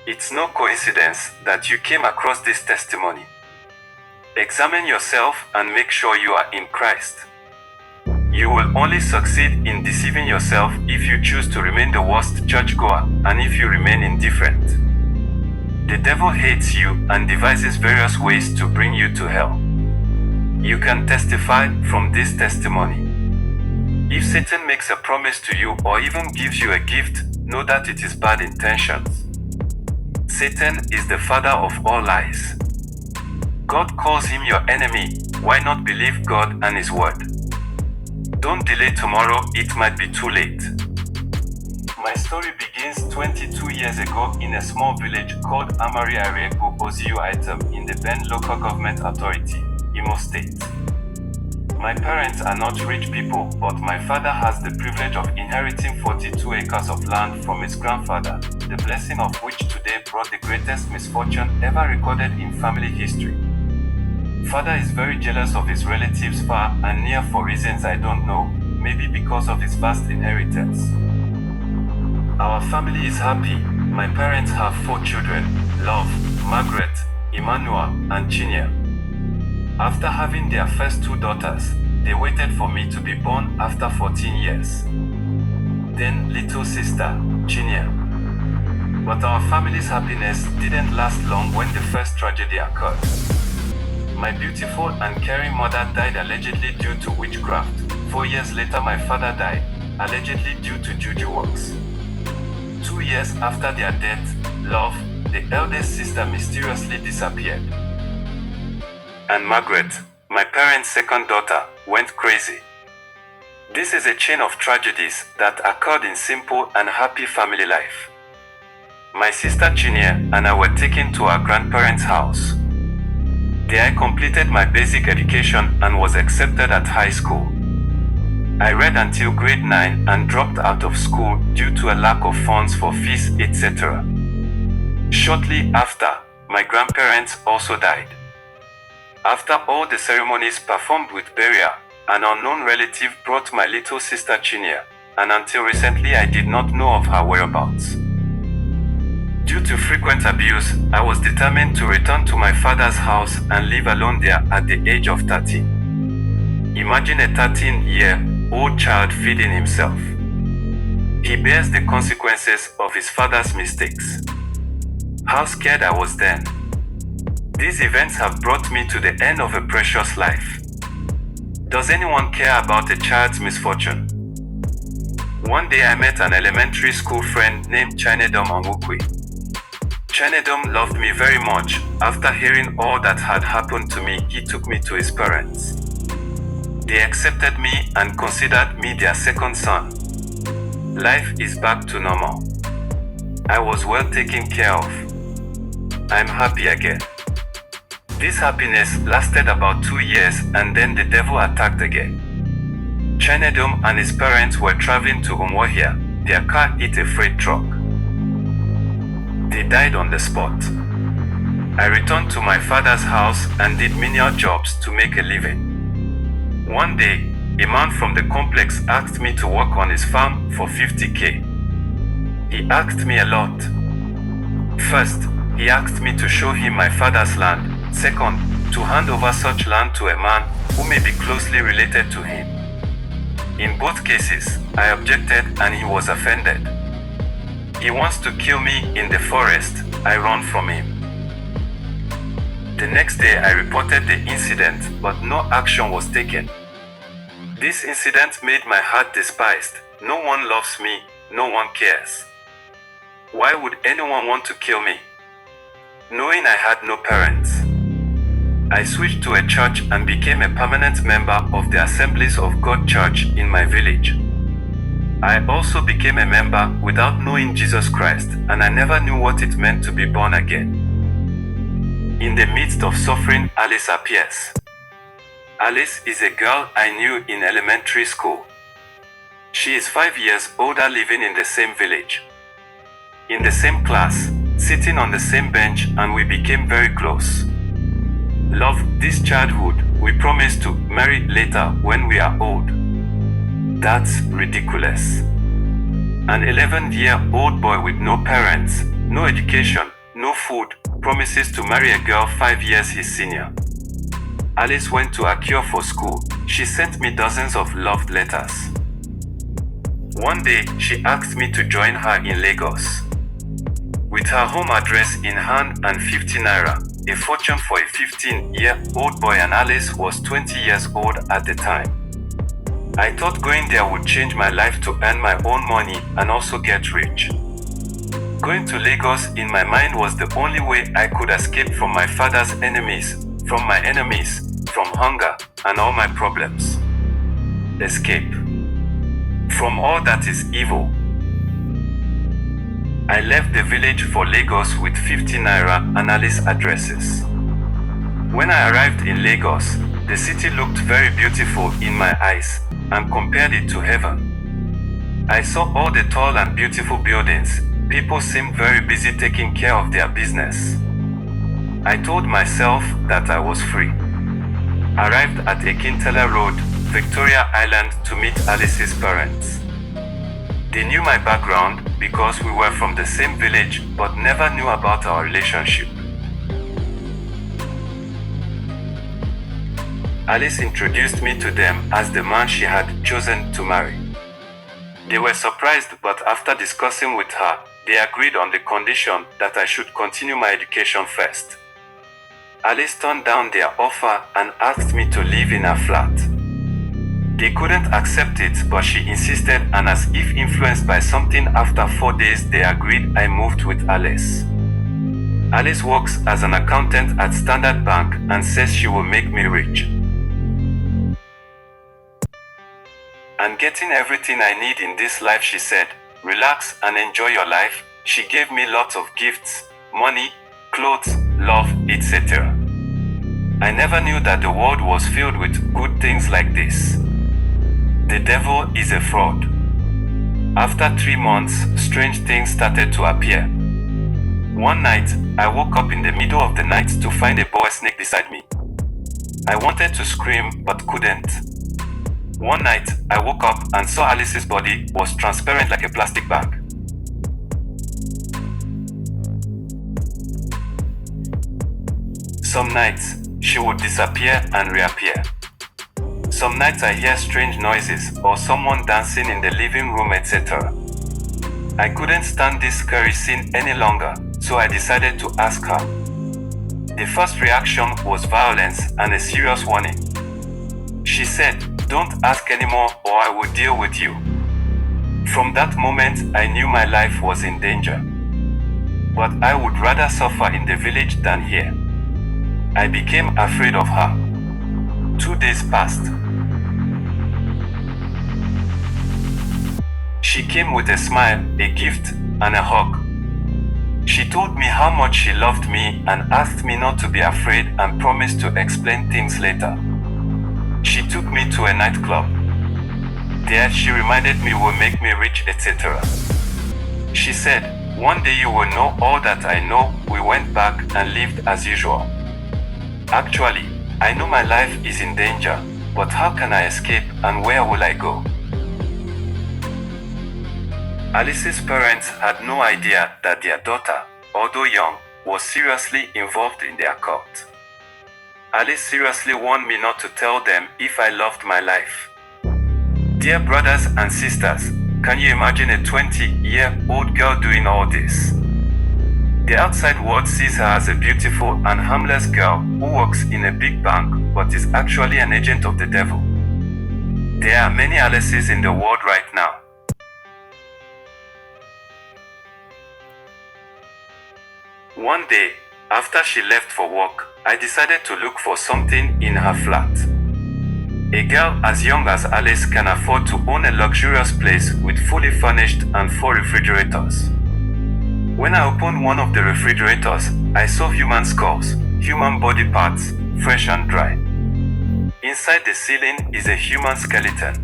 It's no coincidence that you came across this testimony. Examine yourself and make sure you are in Christ. You will only succeed in deceiving yourself if you choose to remain the worst churchgoer and if you remain indifferent. The devil hates you and devises various ways to bring you to hell. You can testify from this testimony. If Satan makes a promise to you or even gives you a gift, know that it is bad intentions. Satan is the father of all lies. God calls him your enemy. Why not believe God and his word? Don't delay tomorrow, it might be too late. My story begins 22 years ago in a small village called Amari Aregu Oziu Item in the Bend Local Government Authority, Imo State. My parents are not rich people, but my father has the privilege of inheriting 42 acres of land from his grandfather, the blessing of which today brought the greatest misfortune ever recorded in family history. Father is very jealous of his relatives far and near for reasons I don't know, maybe because of his vast inheritance. Our family is happy. My parents have 4 children, Love, Margaret, Emmanuel, and Chinya. After having their first 2 daughters, they waited for me to be born after 14 years. Then little sister, Chinya. But our family's happiness didn't last long when the first tragedy occurred. My beautiful and caring mother died allegedly due to witchcraft. 4 years later my father died, allegedly due to juju works. 2 years after their death, Love, the eldest sister, mysteriously disappeared. And Margaret, my parents' second daughter, went crazy. This is a chain of tragedies that occurred in simple and happy family life. My sister Chinya and I were taken to our grandparents' house. There I completed my basic education and was accepted at high school. I read until grade 9 and dropped out of school due to a lack of funds for fees, etc. Shortly after, my grandparents also died. After all the ceremonies performed with burial, an unknown relative brought my little sister Chinya, and until recently I did not know of her whereabouts. Due to frequent abuse, I was determined to return to my father's house and live alone there at the age of 13. Imagine a 13-year-old child feeding himself. He bears the consequences of his father's mistakes. How scared I was then. These events have brought me to the end of a precious life. Does anyone care about a child's misfortune? One day I met an elementary school friend named Chinedom Onwukwe. Chinedom loved me very much. After hearing all that had happened to me, he took me to his parents. They accepted me and considered me their second son. Life is back to normal. I was well taken care of. I'm happy again. This happiness lasted about 2 years and then the devil attacked again. Chinedom and his parents were traveling to Umuahia. Their car hit a freight truck. They died on the spot. I returned to my father's house and did menial jobs to make a living. One day, a man from the complex asked me to work on his farm for 50k. He asked me a lot. First, he asked me to show him my father's land. Second, to hand over such land to a man who may be closely related to him. In both cases, I objected and he was offended. He wants to kill me in the forest. I run from him. The next day I reported the incident, but no action was taken. This incident made my heart despised. No one loves me, no one cares. Why would anyone want to kill me? Knowing I had no parents, I switched to a church and became a permanent member of the Assemblies of God Church in my village. I also became a member without knowing Jesus Christ, and I never knew what it meant to be born again. In the midst of suffering, Alice appears. Alice is a girl I knew in elementary school. She is 5 years older, living in the same village. In the same class, sitting on the same bench, and we became very close. Love this childhood, we promise to marry later when we are old. That's ridiculous. An 11-year-old boy with no parents, no education, no food, promises to marry a girl 5 years his senior. Alice went to Akure for school. She sent me dozens of love letters. One day, she asked me to join her in Lagos. With her home address in hand and 50 naira, a fortune for a 15-year-old boy, and Alice was 20 years old at the time. I thought going there would change my life to earn my own money and also get rich. Going to Lagos in my mind was the only way I could escape from my father's enemies, from my enemies, from hunger and all my problems. Escape from all that is evil. I left the village for Lagos with 50 naira and Alice addresses. When I arrived in Lagos, the city looked very beautiful in my eyes and compared it to heaven. I saw all the tall and beautiful buildings. People seemed very busy taking care of their business. I told myself that I was free. Arrived at Ekintala Road, Victoria Island, to meet Alice's parents. They knew my background because we were from the same village but never knew about our relationship. Alice introduced me to them as the man she had chosen to marry. They were surprised, but after discussing with her, they agreed on the condition that I should continue my education first. Alice turned down their offer and asked me to live in her flat. They couldn't accept it, but she insisted, and as if influenced by something, after 4 days they agreed. I moved with Alice. Alice works as an accountant at Standard Bank and says she will make me rich. "I'm getting everything I need in this life," she said. "Relax and enjoy your life." She gave me lots of gifts, money, clothes, love, etc. I never knew that the world was filled with good things like this. The devil is a fraud. After 3 months, strange things started to appear. One night, I woke up in the middle of the night to find a boa snake beside me. I wanted to scream but couldn't. One night, I woke up and saw Alice's body was transparent like a plastic bag. Some nights, she would disappear and reappear. Some nights I hear strange noises or someone dancing in the living room, etc. I couldn't stand this scary scene any longer, so I decided to ask her. The first reaction was violence and a serious warning. She said, "Don't ask anymore or I will deal with you." From that moment, I knew my life was in danger. But I would rather suffer in the village than here. I became afraid of her. 2 days passed. She came with a smile, a gift, and a hug. She told me how much she loved me and asked me not to be afraid and promised to explain things later. She took me to a nightclub. There she reminded me will make me rich, etc. She said, "One day you will know all that I know." We went back and lived as usual. Actually, I know my life is in danger, but how can I escape and where will I go? Alice's parents had no idea that their daughter, although young, was seriously involved in their cult. Alice seriously warned me not to tell them if I loved my life. Dear brothers and sisters, can you imagine a 20-year-old girl doing all this? The outside world sees her as a beautiful and harmless girl who works in a big bank but is actually an agent of the devil. There are many Alices in the world right now. One day, after she left for work, I decided to look for something in her flat. A girl as young as Alice can afford to own a luxurious place with fully furnished and 4 refrigerators. When I opened one of the refrigerators, I saw human skulls, human body parts, fresh and dry. Inside the ceiling is a human skeleton.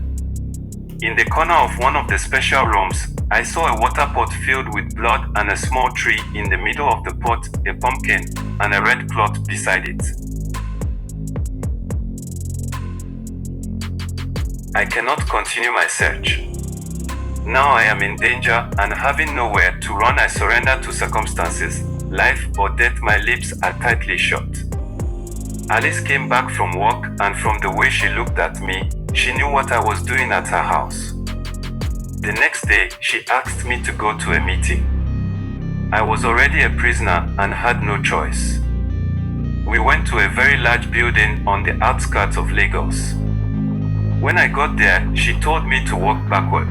In the corner of one of the special rooms, I saw a water pot filled with blood and a small tree in the middle of the pot, a pumpkin, and a red cloth beside it. I cannot continue my search. Now I am in danger and having nowhere to run, I surrender to circumstances life or death, my lips are tightly shut. Alice came back from work, and from the way she looked at me, she knew what I was doing at her house. The next day, she asked me to go to a meeting. I was already a prisoner and had no choice. We went to a very large building on the outskirts of Lagos. When I got there, she told me to walk backward.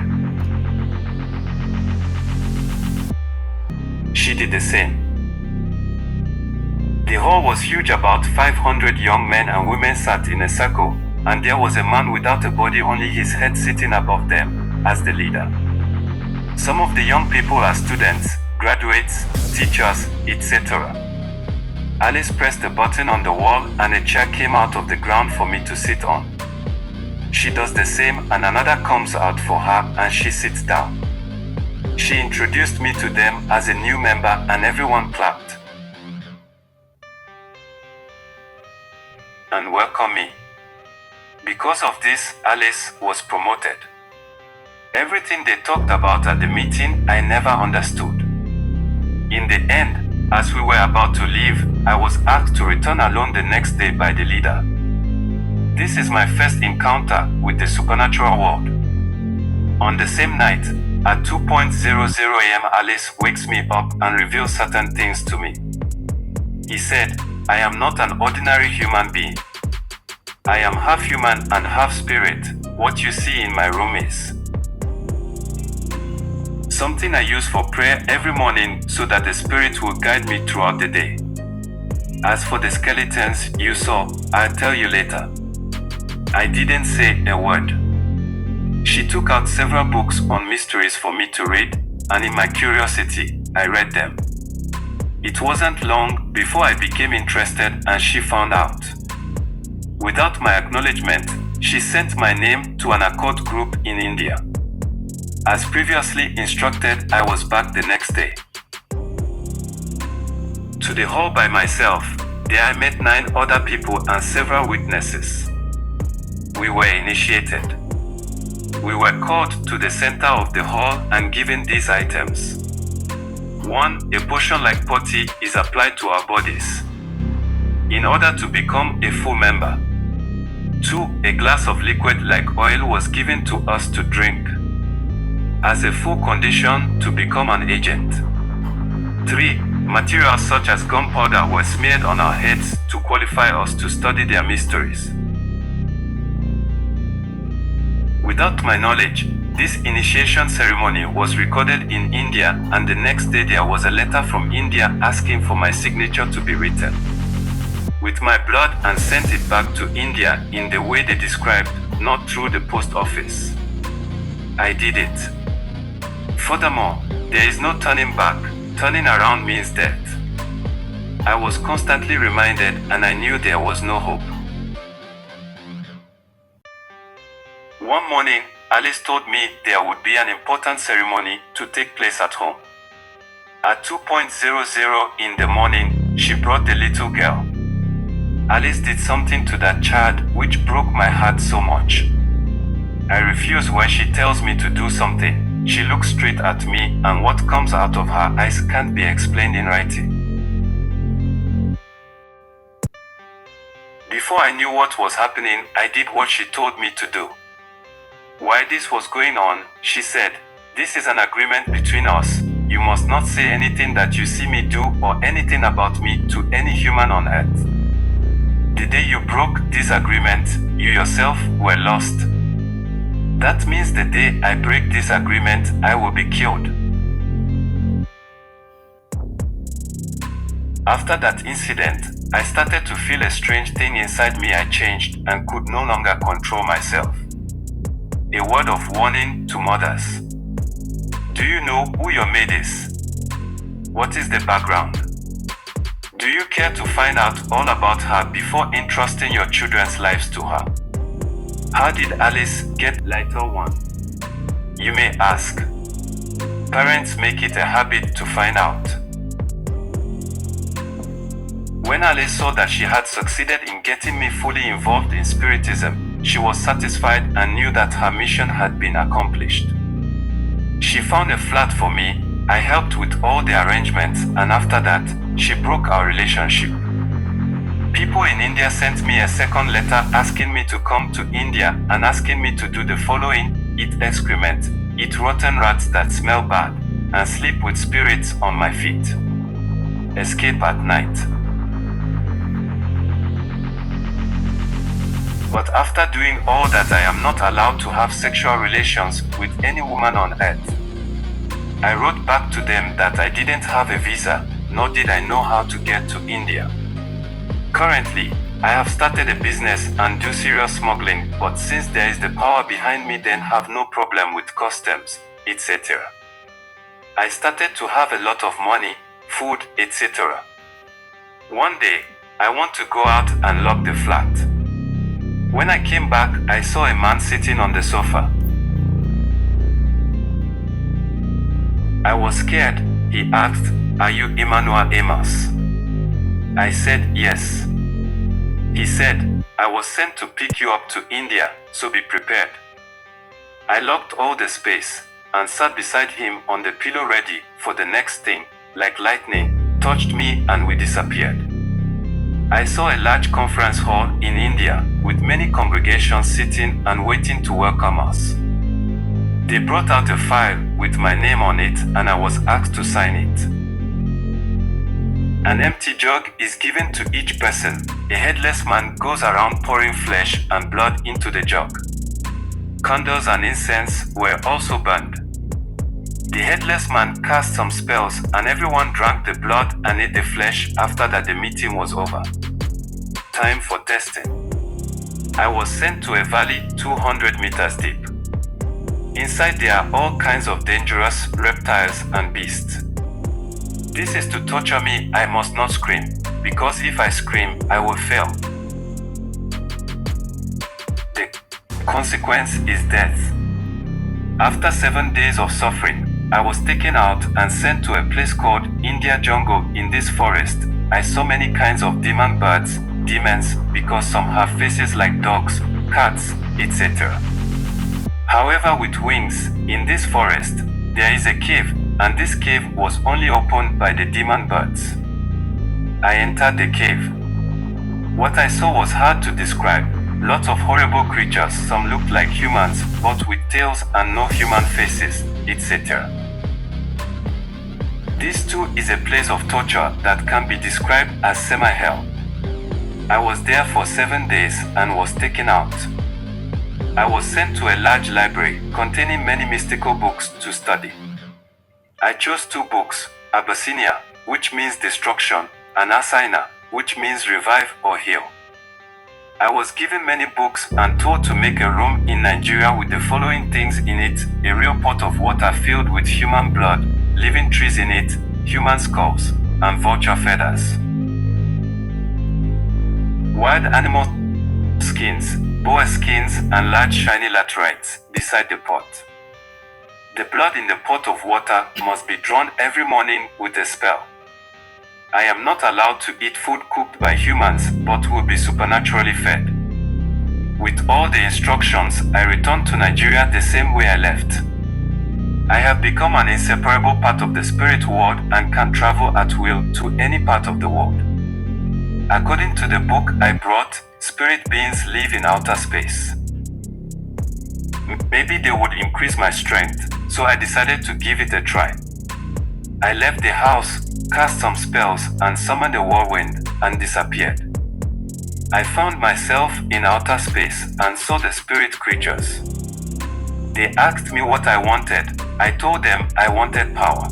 She did the same. The hall was huge. About 500 young men and women sat in a circle, and there was a man without a body, only his head sitting above them, as the leader. Some of the young people are students, graduates, teachers, etc. Alice pressed a button on the wall and a chair came out of the ground for me to sit on. She does the same and another comes out for her and she sits down. She introduced me to them as a new member and everyone clapped and welcomed me. Because of this, Alice was promoted. Everything they talked about at the meeting, I never understood. In the end, as we were about to leave, I was asked to return alone the next day by the leader. This is my first encounter with the supernatural world. On the same night, at 2:00 a.m., Alice wakes me up and reveals certain things to me. He said, I am not an ordinary human being. I am half human and half spirit. What you see in my room is something I use for prayer every morning so that the Spirit will guide me throughout the day. As for the skeletons you saw, I'll tell you later. I didn't say a word. She took out several books on mysteries for me to read, and in my curiosity, I read them. It wasn't long before I became interested and she found out. Without my acknowledgement, she sent my name to an occult group in India. As previously instructed, I was back the next day. To the hall by myself, there I met 9 other people and several witnesses. We were initiated. We were called to the center of the hall and given these items. 1. A potion like potty is applied to our bodies in order to become a full member. 2. A glass of liquid like oil was given to us to drink as a full condition to become an agent. 3. Materials such as gunpowder were smeared on our heads to qualify us to study their mysteries. Without my knowledge, this initiation ceremony was recorded in India, and the next day there was a letter from India asking for my signature to be written with my blood and sent it back to India in the way they described, not through the post office. I did it. Furthermore, there is no turning back. Turning around means death. I was constantly reminded, and I knew there was no hope. One morning, Alice told me there would be an important ceremony to take place at home. At 2:00 in the morning, she brought the little girl. Alice did something to that child which broke my heart so much. I refuse when she tells me to do something. She looks straight at me, and what comes out of her eyes can't be explained in writing. Before I knew what was happening, I did what she told me to do. While this was going on, she said, "This is an agreement between us. You must not say anything that you see me do or anything about me to any human on earth. The day you broke this agreement, you yourself were lost. That means the day I break this agreement, I will be killed." After that incident, I started to feel a strange thing inside me. I changed and could no longer control myself. A word of warning to mothers. Do you know who your maid is? What is the background? Do you care to find out all about her before entrusting your children's lives to her? How did Alice get lighter one? You may ask. Parents make it a habit to find out. When Alice saw that she had succeeded in getting me fully involved in Spiritism, she was satisfied and knew that her mission had been accomplished. She found a flat for me, I helped with all the arrangements, and after that, she broke our relationship. People in India sent me a second letter asking me to come to India and asking me to do the following: eat excrement, eat rotten rats that smell bad, and sleep with spirits on my feet. Escape at night. But after doing all that, I am not allowed to have sexual relations with any woman on earth. I wrote back to them that I didn't have a visa, nor did I know how to get to India. Currently, I have started a business and do serious smuggling, but since there is the power behind me, then have no problem with customs, etc. I started to have a lot of money, food, etc. One day, I want to go out and lock the flat. When I came back, I saw a man sitting on the sofa. I was scared. He asked, "Are you Emmanuel Amos?" I said, "Yes." He said, "I was sent to pick you up to India, so be prepared." I locked all the space and sat beside him on the pillow ready for the next thing. Like lightning, touched me and we disappeared. I saw a large conference hall in India with many congregations sitting and waiting to welcome us. They brought out a file with my name on it and I was asked to sign it. An empty jug is given to each person. A headless man goes around pouring flesh and blood into the jug. Candles and incense were also burned. The headless man cast some spells and everyone drank the blood and ate the flesh after that the meeting was over. Time for testing. I was sent to a valley 200 meters deep. Inside there are all kinds of dangerous reptiles and beasts. This is to torture me. I must not scream, because if I scream, I will fail. The consequence is death. After 7 days of suffering, I was taken out and sent to a place called India Jungle. In this forest, I saw many kinds of demon birds, demons, because some have faces like dogs, cats, etc. However, with wings, in this forest, there is a cave, and this cave was only opened by the demon birds. I entered the cave. What I saw was hard to describe. Lots of horrible creatures, some looked like humans, but with tails and no human faces, etc. This too is a place of torture that can be described as semi-hell. I was there for 7 days and was taken out. I was sent to a large library containing many mystical books to study. I chose 2 books, Abyssinia, which means destruction, and Asina, which means revive or heal. I was given many books and told to make a room in Nigeria with the following things in it: a real pot of water filled with human blood, living trees in it, human skulls, and vulture feathers. Wild animal skins, boa skins, and large shiny laterites beside the pot. The blood in the pot of water must be drawn every morning with a spell. I am not allowed to eat food cooked by humans, but will be supernaturally fed. With all the instructions, I returned to Nigeria the same way I left. I have become an inseparable part of the spirit world and can travel at will to any part of the world. According to the book I brought, spirit beings live in outer space. Maybe they would increase my strength, so I decided to give it a try. I left the house, cast some spells, and summoned a whirlwind, and disappeared. I found myself in outer space and saw the spirit creatures. They asked me what I wanted. I told them I wanted power.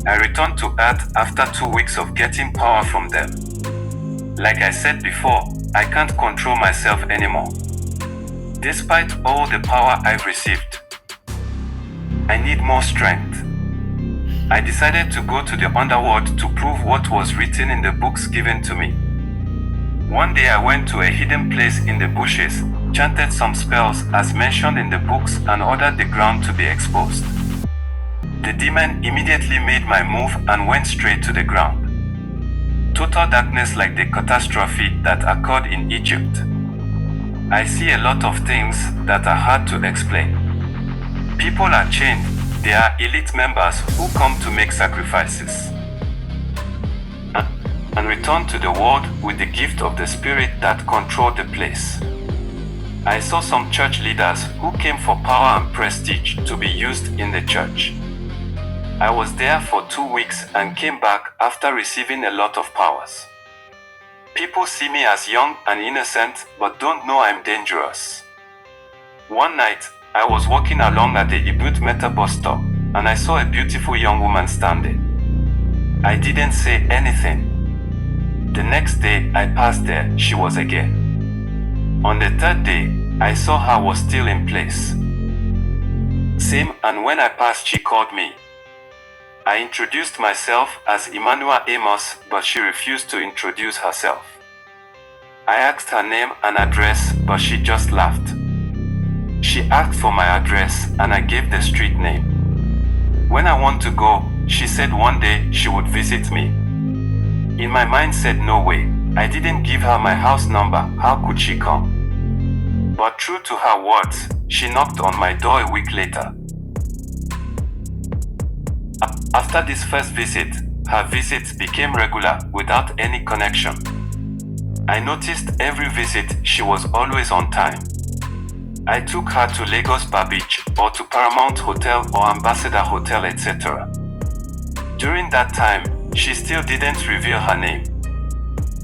I returned to Earth after 2 weeks of getting power from them. Like I said before, I can't control myself anymore. Despite all the power I've received, I need more strength. I decided to go to the underworld to prove what was written in the books given to me. One day I went to a hidden place in the bushes, chanted some spells as mentioned in the books, and ordered the ground to be exposed. The demon immediately made my move and went straight to the ground. Total darkness like the catastrophe that occurred in Egypt. I see a lot of things that are hard to explain. People are chained. They are elite members who come to make sacrifices. and returned to the world with the gift of the Spirit that controlled the place. I saw some church leaders who came for power and prestige to be used in the church. I was there for 2 weeks and came back after receiving a lot of powers. People see me as young and innocent but don't know I'm dangerous. One night, I was walking along at the Ibut Meta bus stop and I saw a beautiful young woman standing. I didn't say anything. The next day I passed there, she was again. On the third day, I saw her was still in place. Same, and when I passed she called me. I introduced myself as Emmanuel Amos, but she refused to introduce herself. I asked her name and address, but she just laughed. She asked for my address and I gave the street name. When I want to go, she said one day she would visit me. In my mind said no way. I didn't give her my house number, how could she come? But true to her words, she knocked on my door a week later. After this first visit, her visits became regular without any connection. I noticed every visit she was always on time. I took her to Lagos Bar Beach or to Paramount Hotel or Ambassador Hotel, etc. During that time, she still didn't reveal her name.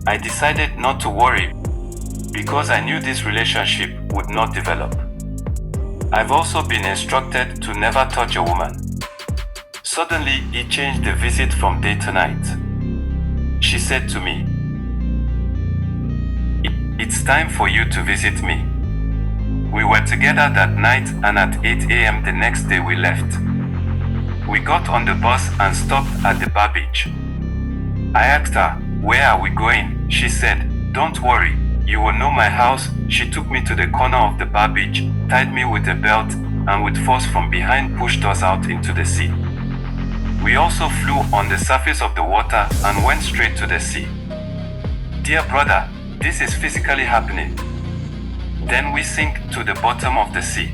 I decided not to worry because I knew this relationship would not develop. I've also been instructed to never touch a woman. Suddenly, it changed the visit from day to night. She said to me, "It's time for you to visit me." We were together that night and at 8 a.m. the next day we left. We got on the bus and stopped at the bar beach. I asked her, "Where are we going?" She said, "Don't worry, you will know my house." She took me to the corner of the bar beach, tied me with a belt, and with force from behind pushed us out into the sea. We also flew on the surface of the water and went straight to the sea. Dear brother, this is physically happening. Then we sink to the bottom of the sea.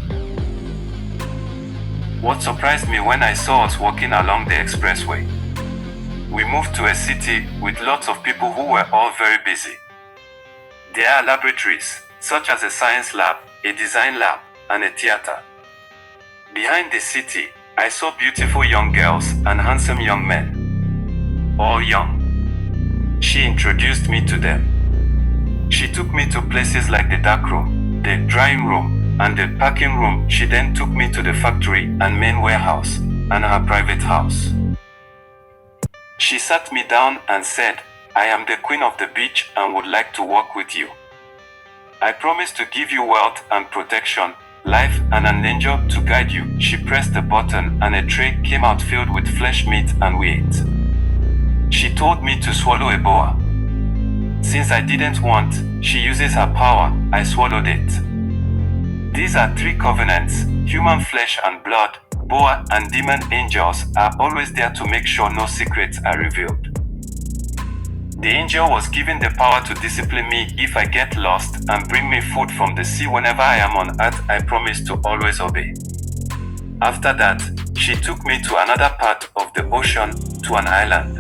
What surprised me when I saw us walking along the expressway. We moved to a city with lots of people who were all very busy. There are laboratories, such as a science lab, a design lab, and a theater. Behind the city, I saw beautiful young girls and handsome young men. All young. She introduced me to them. She took me to places like the dark room, the drying room, and the packing room. She then took me to the factory and main warehouse, and her private house. She sat me down and said, "I am the queen of the beach and would like to work with you. I promise to give you wealth and protection, life and an angel to guide you." She pressed the button and a tray came out filled with flesh meat and we ate. She told me to swallow a boa. Since I didn't want, she uses her power, I swallowed it. These are 3 covenants, human flesh and blood. Boa and demon angels are always there to make sure no secrets are revealed. The angel was given the power to discipline me if I get lost and bring me food from the sea whenever I am on earth. I promise to always obey. After that, she took me to another part of the ocean, to an island.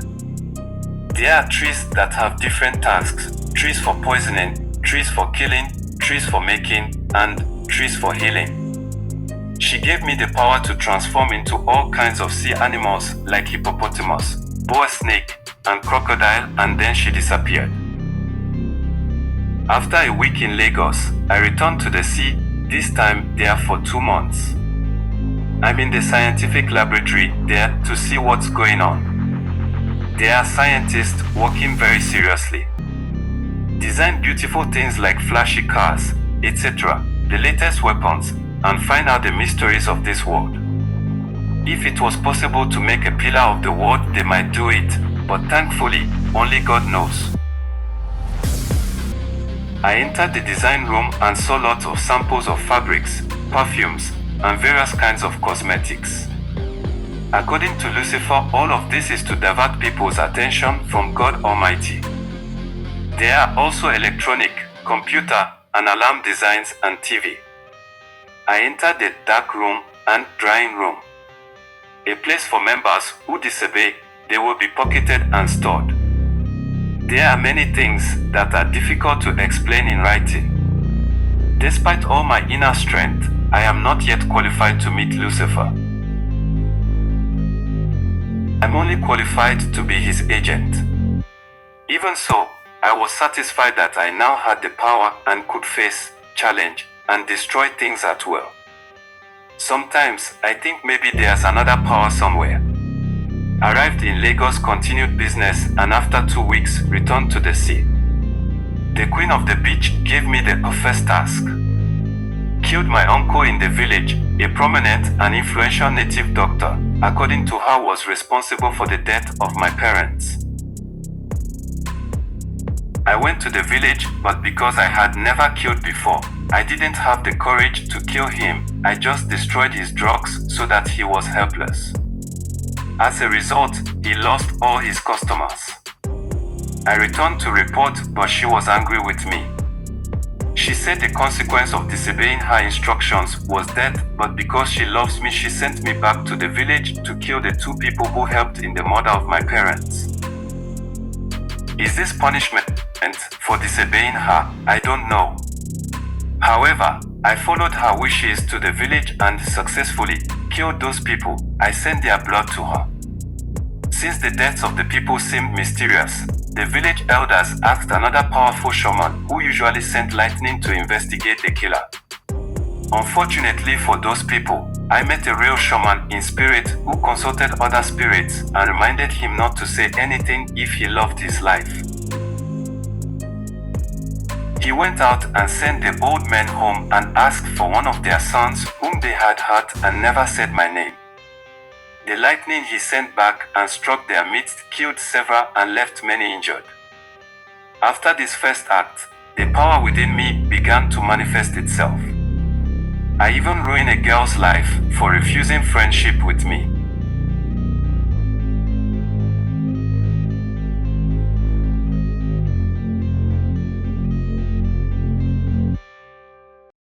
There are trees that have different tasks, trees for poisoning, trees for killing, trees for making, and trees for healing. She gave me the power to transform into all kinds of sea animals like hippopotamus, boa snake, and crocodile, and then she disappeared. After a week in Lagos, I returned to the sea, this time there for 2 months. I'm in the scientific laboratory there to see what's going on. There are scientists working very seriously. Design beautiful things like flashy cars, etc., the latest weapons, and find out the mysteries of this world. If it was possible to make a pillar of the world, they might do it, but thankfully, only God knows. I entered the design room and saw lots of samples of fabrics, perfumes, and various kinds of cosmetics. According to Lucifer, all of this is to divert people's attention from God Almighty. There are also electronic, computer, and alarm designs and TV. I entered the dark room and drying room. A place for members who disobey, they will be pocketed and stored. There are many things that are difficult to explain in writing. Despite all my inner strength, I am not yet qualified to meet Lucifer. I'm only qualified to be his agent. Even so, I was satisfied that I now had the power and could face, challenge, and destroy things at will. Sometimes I think maybe there's another power somewhere. Arrived in Lagos, continued business, and after 2 weeks returned to the sea. The queen of the beach gave me the first task. Killed my uncle in the village, a prominent and influential native doctor, according to her was responsible for the death of my parents. I went to the village, but because I had never killed before, I didn't have the courage to kill him. I just destroyed his drugs so that he was helpless. As a result, he lost all his customers. I returned to report, but she was angry with me. She said the consequence of disobeying her instructions was death, but because she loves me, she sent me back to the village to kill the 2 people who helped in the murder of my parents. Is this punishment for disobeying her? I don't know. However, I followed her wishes to the village and successfully killed those people. I sent their blood to her. Since the deaths of the people seemed mysterious, the village elders asked another powerful shaman who usually sent lightning to investigate the killer. Unfortunately for those people, I met a real shaman in spirit who consulted other spirits and reminded him not to say anything if he loved his life. He went out and sent the old men home and asked for one of their sons whom they had hurt and never said my name. The lightning he sent back and struck their midst killed several and left many injured. After this first act, the power within me began to manifest itself. I even ruined a girl's life for refusing friendship with me.